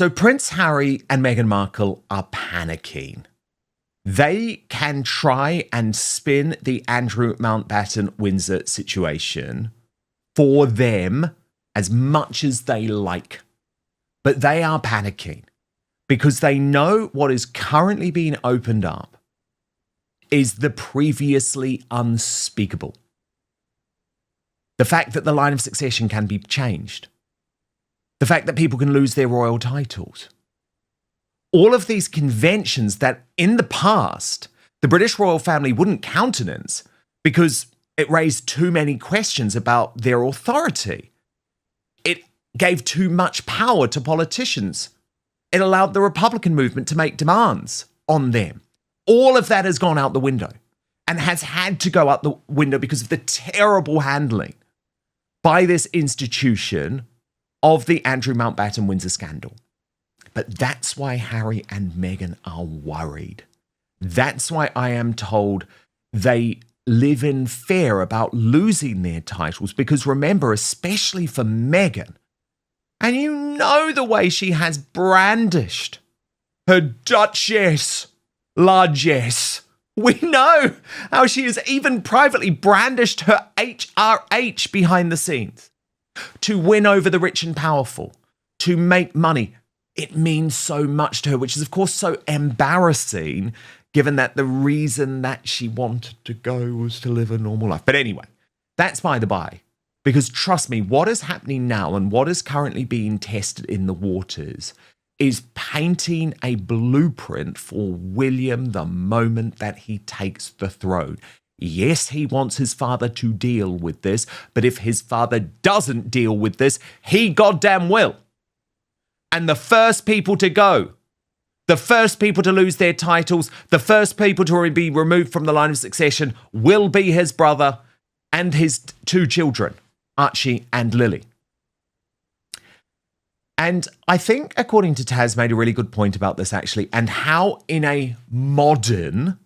So Prince Harry and Meghan Markle are panicking. They can try and spin the Andrew Mountbatten Windsor situation for them as much as they like. But they are panicking because they know what is currently being opened up is the previously unspeakable. The fact that the line of succession can be changed. The fact that people can lose their royal titles. All of these conventions that in the past, the British royal family wouldn't countenance because it raised too many questions about their authority. It gave too much power to politicians. It allowed the Republican movement to make demands on them. All of that has gone out the window and has had to go out the window because of the terrible handling by this institution of the Andrew Mountbatten Windsor scandal. But that's why Harry and Meghan are worried. That's why I am told they live in fear about losing their titles. Because remember, especially for Meghan, and you know the way she has brandished her Duchess, largesse. We know how she has even privately brandished her HRH behind the scenes to win over the rich and powerful, to make money. It means so much to her, which is, of course, so embarrassing, given that the reason that she wanted to go was to live a normal life. But anyway, that's by the by. Because trust me, what is happening now and what is currently being tested in the waters is painting a blueprint for William the moment that he takes the throne. Yes, he wants his father to deal with this, but if his father doesn't deal with this, he goddamn will. And the first people to go, the first people to lose their titles, the first people to be removed from the line of succession will be his brother and his two children, Archie and Lily. And I think, according to Taz, made a really good point about this, actually, and how in a modern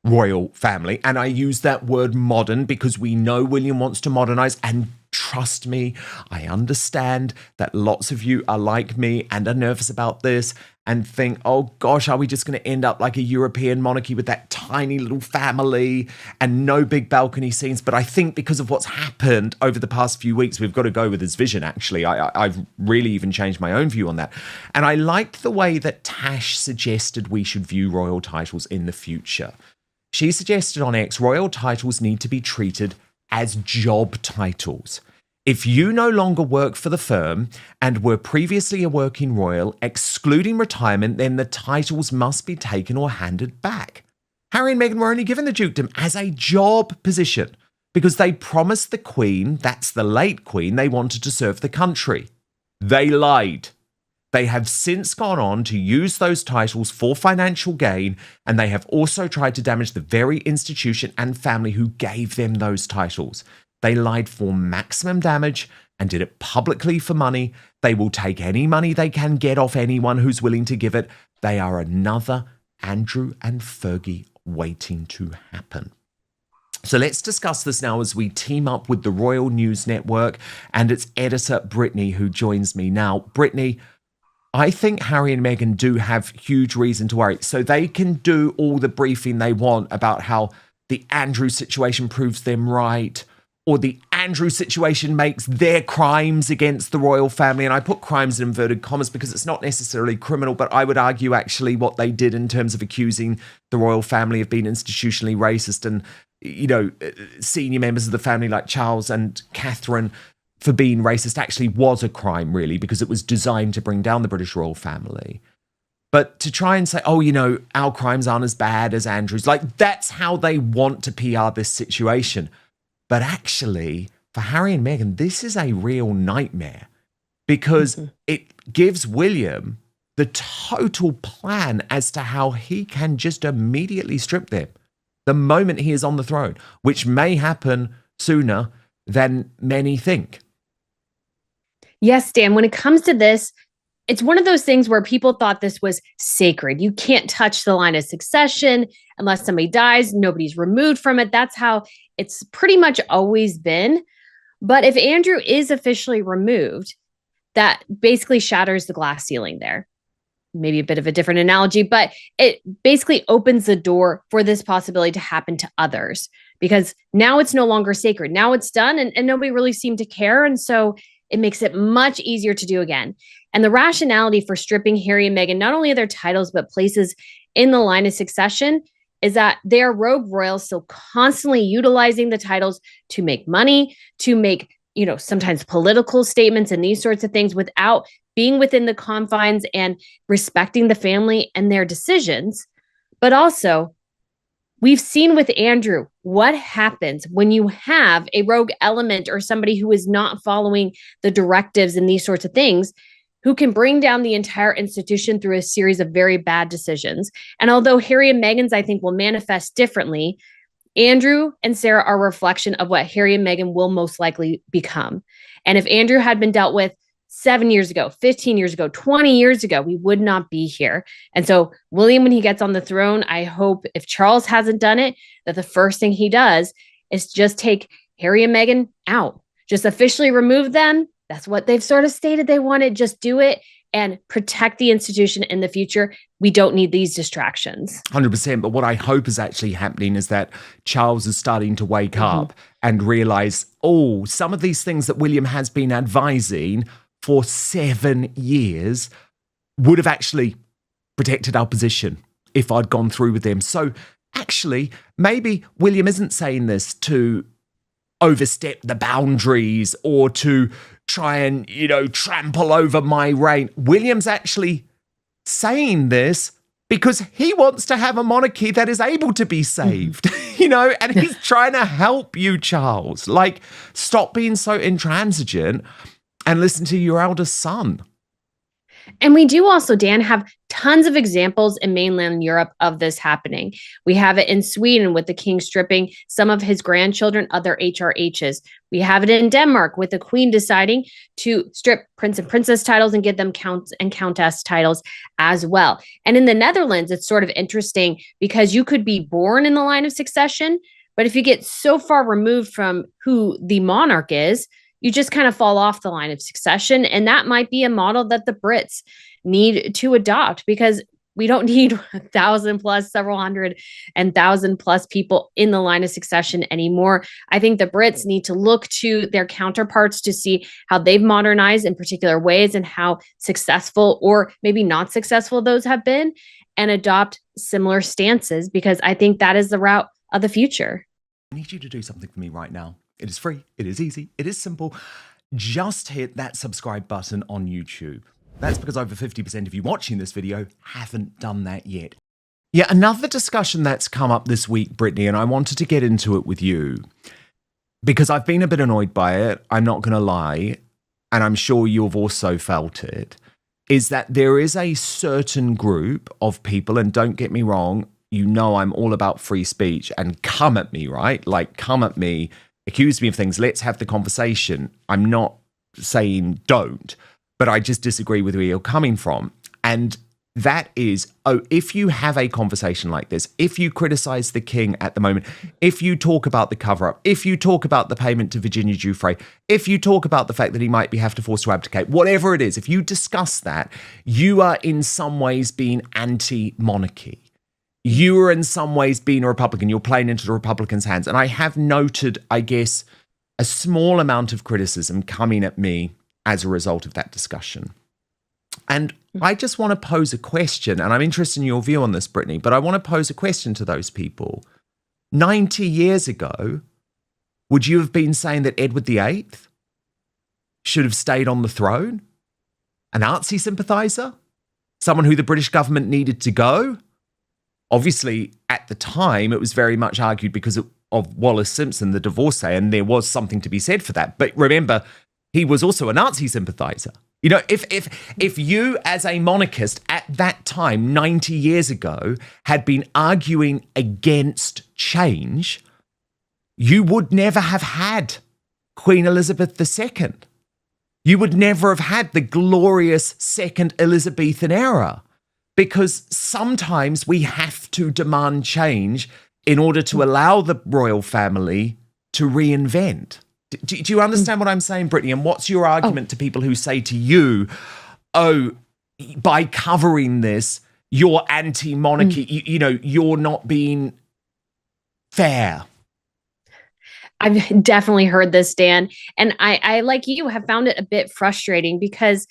royal family, and I use that word modern because we know William wants to modernize, and trust me, I understand that lots of you are like me and are nervous about this and think, oh gosh, are we just going to end up like a European monarchy with that tiny little family and no big balcony scenes? But I think because of what's happened over the past few weeks, we've got to go with his vision, actually. I've really even changed my own view on that. And I liked the way that Tash suggested we should view royal titles in the future. She suggested on X, royal titles need to be treated as job titles. If you no longer work for the firm and were previously a working royal, excluding retirement, then the titles must be taken or handed back. Harry and Meghan were only given the dukedom as a job position because they promised the Queen, that's the late Queen, they wanted to serve the country. They lied. They have since gone on to use those titles for financial gain, and they have also tried to damage the very institution and family who gave them those titles. They lied for maximum damage and did it publicly for money. They will take any money they can get off anyone who's willing to give it. They are another Andrew and Fergie waiting to happen. So let's discuss this now as we team up with the Royal News Network and its editor, Brittany, who joins me now. Brittany, I think Harry and Meghan do have huge reason to worry. So they can do all the briefing they want about how the Andrew situation proves them right, or the Andrew situation makes their crimes against the royal family. And I put crimes in inverted commas because it's not necessarily criminal, but I would argue actually what they did in terms of accusing the royal family of being institutionally racist and, you know, senior members of the family like Charles and Catherine for being racist actually was a crime, really, because it was designed to bring down the British royal family. But to try and say, oh, you know, our crimes aren't as bad as Andrew's, like that's how they want to PR this situation. But actually, for Harry and Meghan, this is a real nightmare because it gives William the total plan as to how he can just immediately strip them the moment he is on the throne, which may happen sooner than many think. Yes, Dan, when it comes to this, it's one of those things where people thought this was sacred. You can't touch the line of succession unless somebody dies. Nobody's removed from it. That's how it's pretty much always been. But if Andrew is officially removed, that basically shatters the glass ceiling there. maybe a bit of a different analogy, but it basically opens the door for this possibility to happen to others because now it's no longer sacred. Now it's done and nobody really seemed to care. And so it makes it much easier to do again. And the rationality for stripping Harry and Meghan, not only of their titles, but places in the line of succession, is that they are rogue royals, still constantly utilizing the titles to make money, to make, sometimes political statements and these sorts of things without being within the confines and respecting the family and their decisions. But also, we've seen with Andrew what happens when you have a rogue element or somebody who is not following the directives and these sorts of things, who can bring down the entire institution through a series of very bad decisions. And although Harry and Meghan's, I think, will manifest differently, Andrew and Sarah are a reflection of what Harry and Meghan will most likely become. And if Andrew had been dealt with 7 years ago, 15 years ago, 20 years ago, we would not be here. And so William, when he gets on the throne, I hope if Charles hasn't done it, that the first thing he does is just take Harry and Meghan out, just officially remove them. That's what they've sort of stated they wanted. Just do it and protect the institution in the future. We don't need these distractions. 100%. But what I hope is actually happening is that Charles is starting to wake up and realize, some of these things that William has been advising for 7 years would have actually protected our position if I'd gone through with them. So actually, maybe William isn't saying this to overstep the boundaries or to try and, trample over my reign. William's actually saying this because he wants to have a monarchy that is able to be saved, and he's trying to help you, Charles. Like, stop being so intransigent and listen to your eldest son. And we do also, Dan, have tons of examples in mainland Europe of this happening. We have it in Sweden with the king stripping some of his grandchildren of their HRHs. We have it in Denmark with the queen deciding to strip prince and princess titles and give them count and countess titles as well. And in the Netherlands, it's sort of interesting because you could be born in the line of succession, but if you get so far removed from who the monarch is, you just kind of fall off the line of succession. And that might be a model that the Brits need to adopt because we don't need 1,000 plus, several hundred and thousand plus people in the line of succession anymore. I think the Brits need to look to their counterparts to see how they've modernized in particular ways and how successful or maybe not successful those have been and adopt similar stances because I think that is the route of the future. I need you to do something for me right now. It is free, it is easy, it is simple. Just hit that subscribe button on YouTube. That's because over 50% of you watching this video haven't done that yet. Yeah, another discussion that's come up this week, Brittany, and I wanted to get into it with you because I've been a bit annoyed by it, I'm not going to lie, and I'm sure you've also felt it, is that there is a certain group of people, and don't get me wrong, I'm all about free speech, and come at me, right? Like, come at me, accuse me of things, let's have the conversation. I'm not saying don't, but I just disagree with where you're coming from. And that is, if you have a conversation like this, if you criticize the king at the moment, if you talk about the cover-up, if you talk about the payment to Virginia Giuffre, if you talk about the fact that he might be have to force to abdicate, whatever it is, if you discuss that, you are in some ways being anti-monarchy. You are in some ways being a Republican. You're playing into the Republicans' hands. And I have noted, I guess, a small amount of criticism coming at me as a result of that discussion. And I just want to pose a question, and I'm interested in your view on this, Brittany, but I want to pose a question to those people. 90 years ago, would you have been saying that Edward VIII should have stayed on the throne? A Nazi sympathizer? Someone who the British government needed to go? Obviously, at the time, it was very much argued because of Wallace Simpson, the divorcee, and there was something to be said for that. But remember, he was also a Nazi sympathizer. If you as a monarchist at that time, 90 years ago, had been arguing against change, you would never have had Queen Elizabeth II. You would never have had the glorious second Elizabethan era. Because sometimes we have to demand change in order to allow the royal family to reinvent. Do you understand what I'm saying, Brittany? And what's your argument to people who say to you, by covering this, you're anti-monarchy. You're not being fair. I've definitely heard this, Dan. And I, like you, have found it a bit frustrating because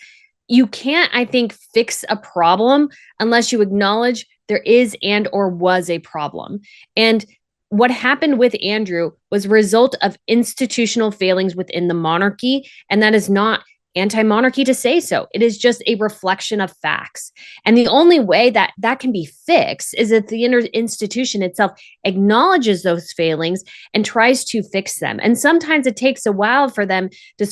you can't, I think, fix a problem unless you acknowledge there is and or was a problem. And what happened with Andrew was a result of institutional failings within the monarchy. And that is not anti-monarchy to say so. It is just a reflection of facts. And the only way that that can be fixed is if the institution itself acknowledges those failings and tries to fix them. And sometimes it takes a while for them to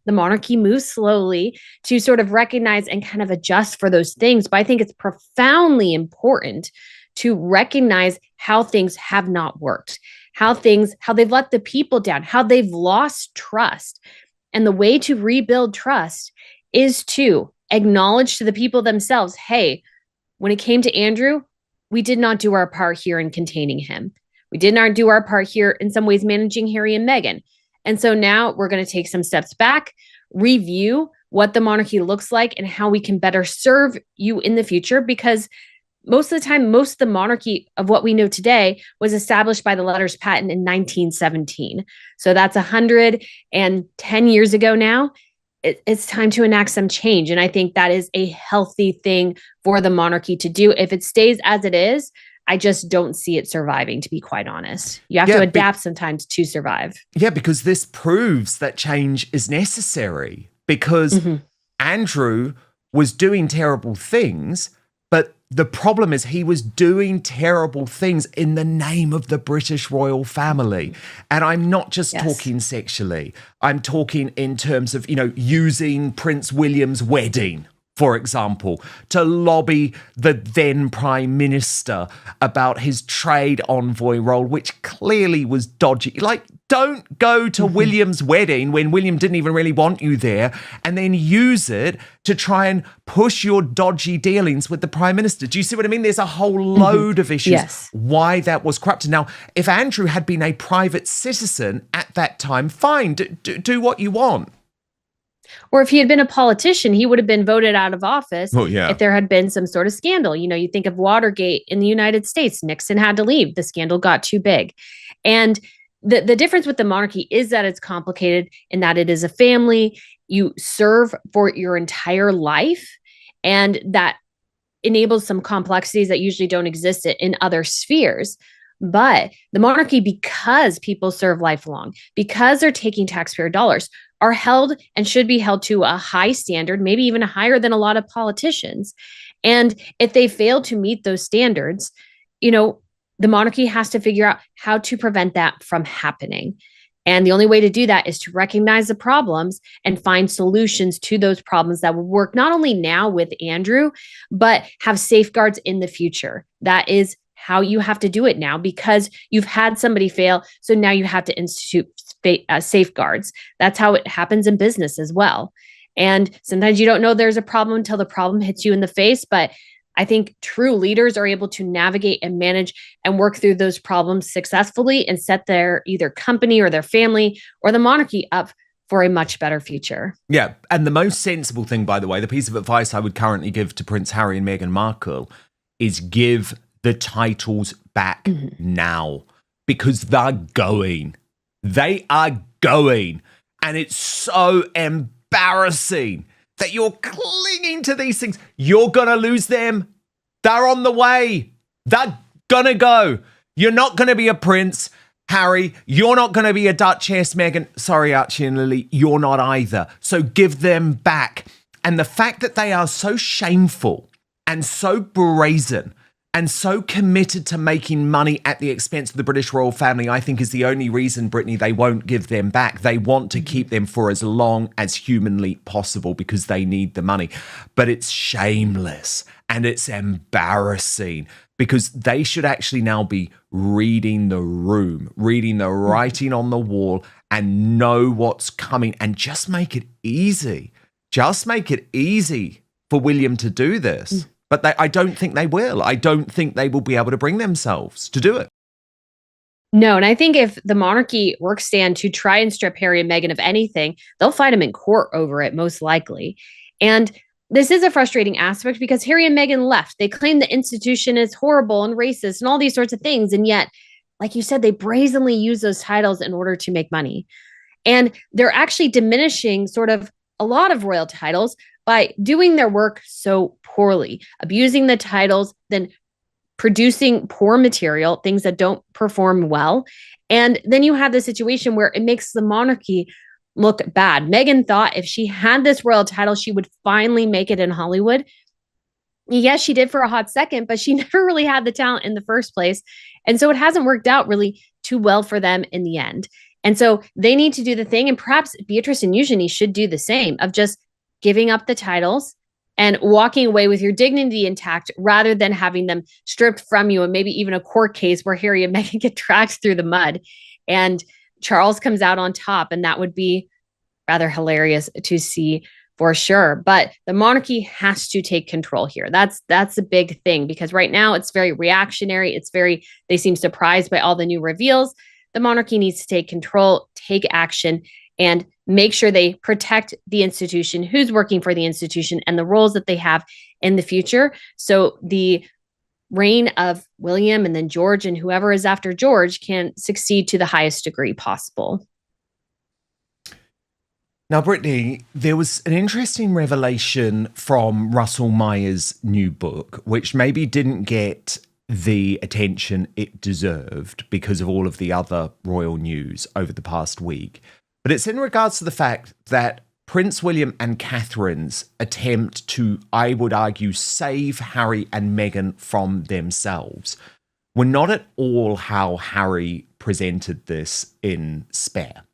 the monarchy moves slowly to sort of recognize and kind of adjust for those things. But I think it's profoundly important to recognize how things have not worked, how they've let the people down, how they've lost trust. And the way to rebuild trust is to acknowledge to the people themselves, hey, when it came to Andrew, we did not do our part here in containing him. We did not do our part here in some ways managing Harry and Meghan. And so now we're going to take some steps back, review what the monarchy looks like and how we can better serve you in the future, because most of the time, most of the monarchy of what we know today was established by the letters patent in 1917. So that's 110 years ago now. It's time to enact some change. And I think that is a healthy thing for the monarchy to do. If it stays as it is, I just don't see it surviving, to be quite honest. You have to adapt sometimes to survive. Yeah, because this proves that change is necessary, because Andrew was doing terrible things, but the problem is he was doing terrible things in the name of the British royal family. And I'm not just talking sexually. I'm talking in terms of, using Prince William's wedding, for example, to lobby the then Prime Minister about his trade envoy role, which clearly was dodgy. Like, don't go to William's wedding when William didn't even really want you there and then use it to try and push your dodgy dealings with the Prime Minister. Do you see what I mean? There's a whole load of issues why that was corrupted. Now, if Andrew had been a private citizen at that time, fine, do what you want. Or if he had been a politician, he would have been voted out of office if there had been some sort of scandal. You think of Watergate in the United States. Nixon had to leave. The scandal got too big. And the difference with the monarchy is that it's complicated in that it is a family. You serve for your entire life, and that enables some complexities that usually don't exist in other spheres. But the monarchy, because people serve lifelong, because they're taking taxpayer dollars, are held and should be held to a high standard, maybe even higher than a lot of politicians. And if they fail to meet those standards, the monarchy has to figure out how to prevent that from happening. And the only way to do that is to recognize the problems and find solutions to those problems that will work not only now with Andrew, but have safeguards in the future. That is how you have to do it now, because you've had somebody fail. So now you have to institute safeguards. That's how it happens in business as well. And sometimes you don't know there's a problem until the problem hits you in the face. But I think true leaders are able to navigate and manage and work through those problems successfully and set their either company or their family or the monarchy up for a much better future. Yeah. And the most sensible thing, by the way, the piece of advice I would currently give to Prince Harry and Meghan Markle is give the titles back now, because they're going. They are going. And it's so embarrassing that you're clinging to these things. You're going to lose them. They're on the way. They're going to go. You're not going to be a prince, Harry. You're not going to be a duchess, Meghan. Sorry, Archie and Lily, you're not either. So give them back. And the fact that they are so shameful and so brazen and so committed to making money at the expense of the British royal family, I think is the only reason, Brittany, they won't give them back. They want to keep them for as long as humanly possible because they need the money. But it's shameless and it's embarrassing, because they should actually now be reading the room, reading the writing on the wall, and know what's coming, and just make it easy. Just make it easy for William to do this. But I don't think they will. I don't think they will be able to bring themselves to do it. No, and I think if the monarchy works stand to try and strip Harry and Meghan of anything, they'll fight him in court over it, most likely. And this is a frustrating aspect because Harry and Meghan left. They claim the institution is horrible and racist and all these sorts of things. And yet, like you said, they brazenly use those titles in order to make money. And they're actually diminishing sort of a lot of royal titles by doing their work so poorly, abusing the titles, then producing poor material, things that don't perform well. And then you have the situation where it makes the monarchy look bad. Meghan thought if she had this royal title, she would finally make it in Hollywood. Yes, she did for a hot second, but she never really had the talent in the first place. And so it hasn't worked out really too well for them in the end. And so they need to do the thing. And perhaps Beatrice and Eugenie should do the same of just giving up the titles and walking away with your dignity intact rather than having them stripped from you and maybe even a court case where Harry and Meghan get dragged through the mud and Charles comes out on top. And that would be rather hilarious to see for sure. But the monarchy has to take control here. That's a big thing because right now it's very reactionary. They seem surprised by all the new reveals. The monarchy needs to take control, take action, and make sure they protect the institution, who's working for the institution, and the roles that they have in the future. So the reign of William and then George and whoever is after George can succeed to the highest degree possible. Now, Brittany, there was an interesting revelation from Russell Meyer's new book, which maybe didn't get the attention it deserved because of all of the other royal news over the past week. But it's in regards to the fact that Prince William and Catherine's attempt to, I would argue, save Harry and Meghan from themselves were not at all how Harry presented this in Spare.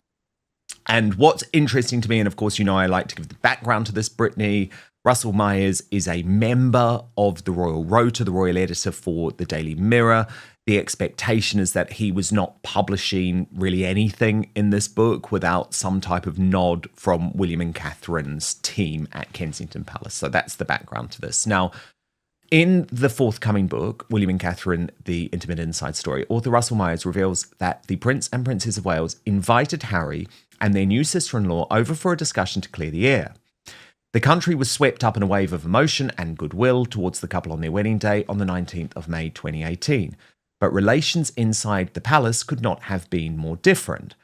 And what's interesting to me, and of course, you know, I like to give the background to this, Brittany, Russell Myers is a member of the Royal Rota, the royal editor for the Daily Mirror. The expectation is that he was not publishing really anything in this book without some type of nod from William and Catherine's team at Kensington Palace. So that's the background to this. Now, in the forthcoming book, William and Catherine, The Intimate Inside Story, author Russell Myers reveals that the Prince and Princess of Wales invited Harry and their new sister-in-law over for a discussion to clear the air. The country was swept up in a wave of emotion and goodwill towards the couple on their wedding day on the 19th of May 2018. But relations inside the palace could not have been more different.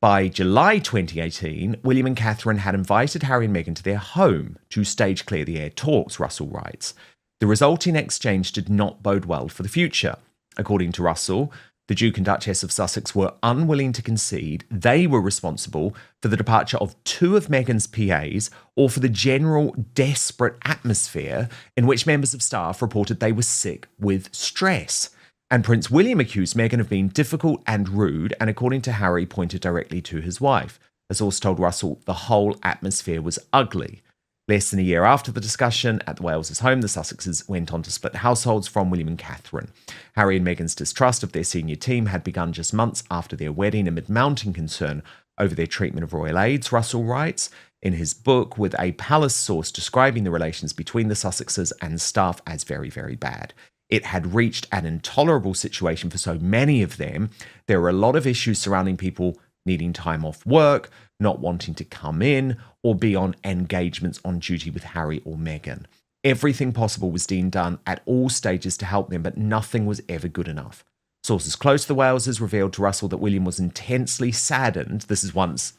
By July 2018, William and Catherine had invited Harry and Meghan to their home to stage clear the air talks, Russell writes. The resulting exchange did not bode well for the future. According to Russell, the Duke and Duchess of Sussex were unwilling to concede they were responsible for the departure of two of Meghan's PAs or for the general desperate atmosphere in which members of staff reported they were sick with stress. And Prince William accused Meghan of being difficult and rude, and according to Harry, pointed directly to his wife. A source told Russell the whole atmosphere was ugly. Less than a year after the discussion at the Wales' home, the Sussexes went on to split households from William and Catherine. Harry and Meghan's distrust of their senior team had begun just months after their wedding amid mounting concern over their treatment of royal aides, Russell writes in his book, with a palace source describing the relations between the Sussexes and staff as very, very bad. It had reached an intolerable situation for so many of them. There were a lot of issues surrounding people needing time off work, not wanting to come in, or be on engagements on duty with Harry or Meghan. Everything possible was being done at all stages to help them, but nothing was ever good enough. Sources close to the Waleses revealed to Russell that William was intensely saddened, this is once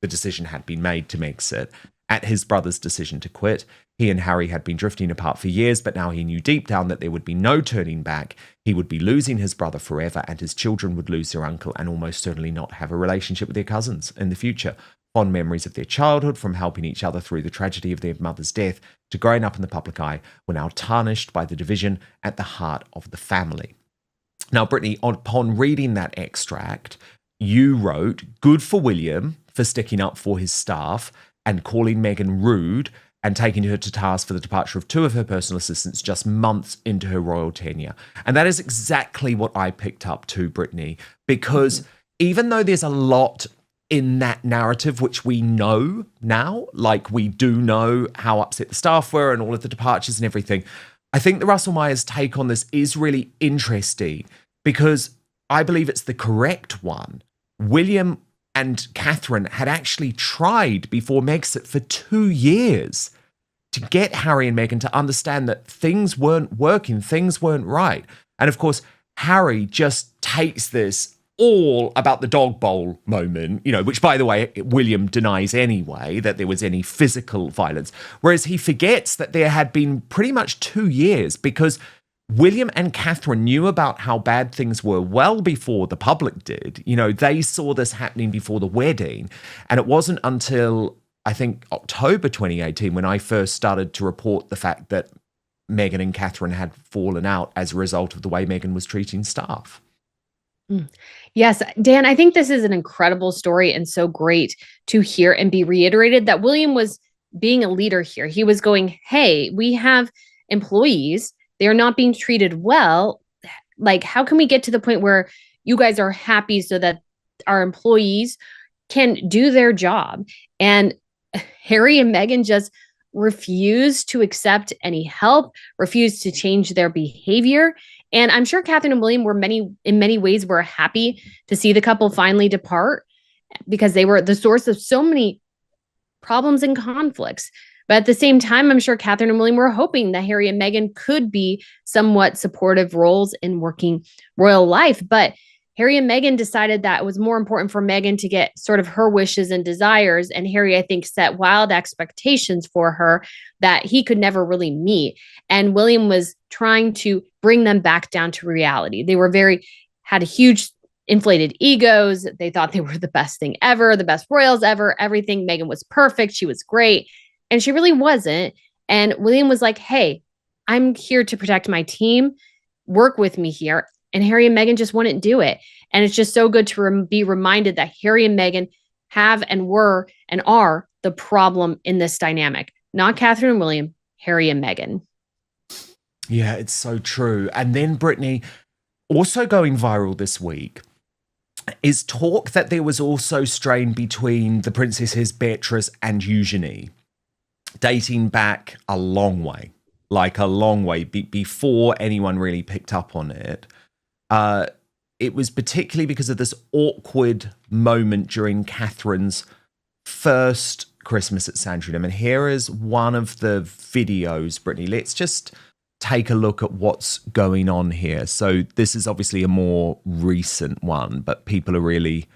the decision had been made to exit, at his brother's decision to quit. He and Harry had been drifting apart for years, but now he knew deep down that there would be no turning back. He would be losing his brother forever, and his children would lose their uncle and almost certainly not have a relationship with their cousins in the future. Fond memories of their childhood, from helping each other through the tragedy of their mother's death to growing up in the public eye, were now tarnished by the division at the heart of the family. Now, Brittany, upon reading that extract, you wrote, good for William for sticking up for his staff and calling Meghan rude and taking her to task for the departure of two of her personal assistants just months into her royal tenure. And that is exactly what I picked up too, Brittany, because even though there's a lot in that narrative, which we know now, like we do know how upset the staff were and all of the departures and everything, I think the Russell Myers take on this is really interesting because I believe it's the correct one. William and Catherine had actually tried before Megxit for 2 years to get Harry and Meghan to understand that things weren't working, things weren't right. And of course, Harry just takes this all about the dog bowl moment, which, by the way, William denies anyway, that there was any physical violence. Whereas he forgets that there had been pretty much 2 years, because William and Catherine knew about how bad things were well before the public did. They saw this happening before the wedding. And it wasn't until, I think, October 2018 when I first started to report the fact that Meghan and Catherine had fallen out as a result of the way Meghan was treating staff. Yes, Dan, I think this is an incredible story and so great to hear and be reiterated that William was being a leader here. He was going, hey, we have employees. They are not being treated well. Like, how can we get to the point where you guys are happy so that our employees can do their job? And Harry and Meghan just refused to accept any help, refused to change their behavior. And I'm sure Catherine and William were in many ways were happy to see the couple finally depart, because they were the source of so many problems and conflicts. But at the same time, I'm sure Catherine and William were hoping that Harry and Meghan could be somewhat supportive roles in working royal life. But Harry and Meghan decided that it was more important for Meghan to get sort of her wishes and desires. And Harry, I think, set wild expectations for her that he could never really meet. And William was trying to bring them back down to reality. They had a huge inflated egos. They thought they were the best thing ever, the best royals ever, everything. Meghan was perfect. She was great. And she really wasn't. And William was like, hey, I'm here to protect my team. Work with me here. And Harry and Meghan just wouldn't do it. And it's just so good to be reminded that Harry and Meghan have and were and are the problem in this dynamic. Not Catherine and William, Harry and Meghan. Yeah, it's so true. And then, Brittany, also going viral this week is talk that there was also strain between the princesses Beatrice and Eugenie, dating back a long way, before anyone really picked up on it. It was particularly because of this awkward moment during Catherine's first Christmas at Sandringham. And here is one of the videos, Brittany. Let's just take a look at what's going on here. So this is obviously a more recent one, but people are really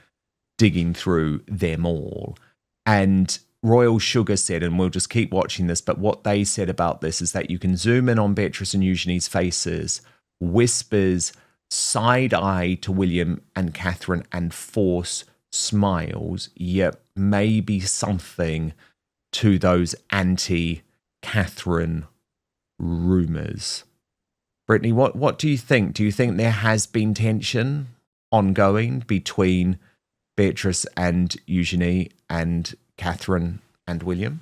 digging through them all. And Royal Sugar said, and we'll just keep watching this, but what they said about this is that you can zoom in on Beatrice and Eugenie's faces, whispers, side eye to William and Catherine, and force smiles, yet maybe something to those anti-Catherine rumours. Brittany, what do you think? Do you think there has been tension ongoing between Beatrice and Eugenie and Catherine and William?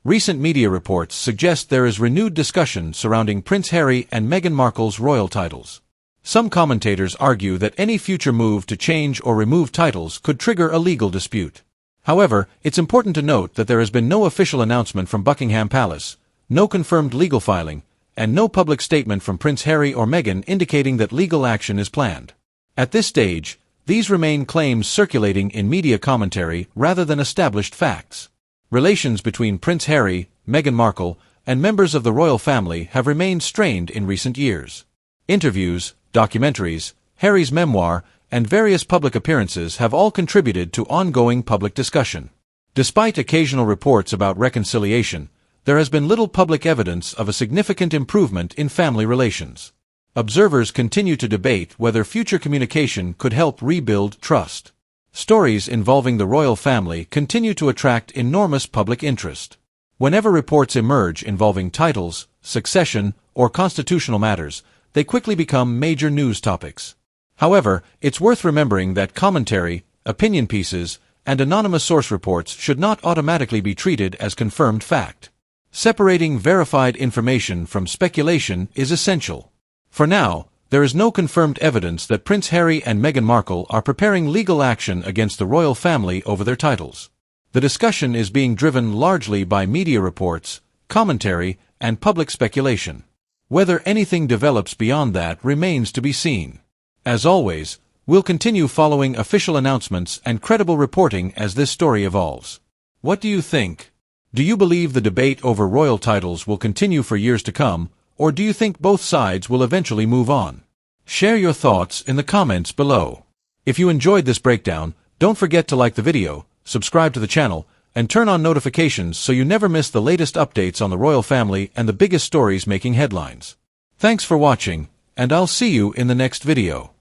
Recent media reports suggest there is renewed discussion surrounding Prince Harry and Meghan Markle's royal titles. Some commentators argue that any future move to change or remove titles could trigger a legal dispute. However, it's important to note that there has been no official announcement from Buckingham Palace, no confirmed legal filing, and no public statement from Prince Harry or Meghan indicating that legal action is planned. At this stage, these remain claims circulating in media commentary rather than established facts. Relations between Prince Harry, Meghan Markle, and members of the royal family have remained strained in recent years. Interviews, documentaries, Harry's memoir, and various public appearances have all contributed to ongoing public discussion. Despite occasional reports about reconciliation, there has been little public evidence of a significant improvement in family relations. Observers continue to debate whether future communication could help rebuild trust. Stories involving the royal family continue to attract enormous public interest. Whenever reports emerge involving titles, succession, or constitutional matters, they quickly become major news topics. However, it's worth remembering that commentary, opinion pieces, and anonymous source reports should not automatically be treated as confirmed fact. Separating verified information from speculation is essential. For now, there is no confirmed evidence that Prince Harry and Meghan Markle are preparing legal action against the royal family over their titles. The discussion is being driven largely by media reports, commentary, and public speculation. Whether anything develops beyond that remains to be seen. As always, we'll continue following official announcements and credible reporting as this story evolves. What do you think? Do you believe the debate over royal titles will continue for years to come, or do you think both sides will eventually move on? Share your thoughts in the comments below. If you enjoyed this breakdown, don't forget to like the video, subscribe to the channel, and turn on notifications so you never miss the latest updates on the royal family and the biggest stories making headlines. Thanks for watching, and I'll see you in the next video.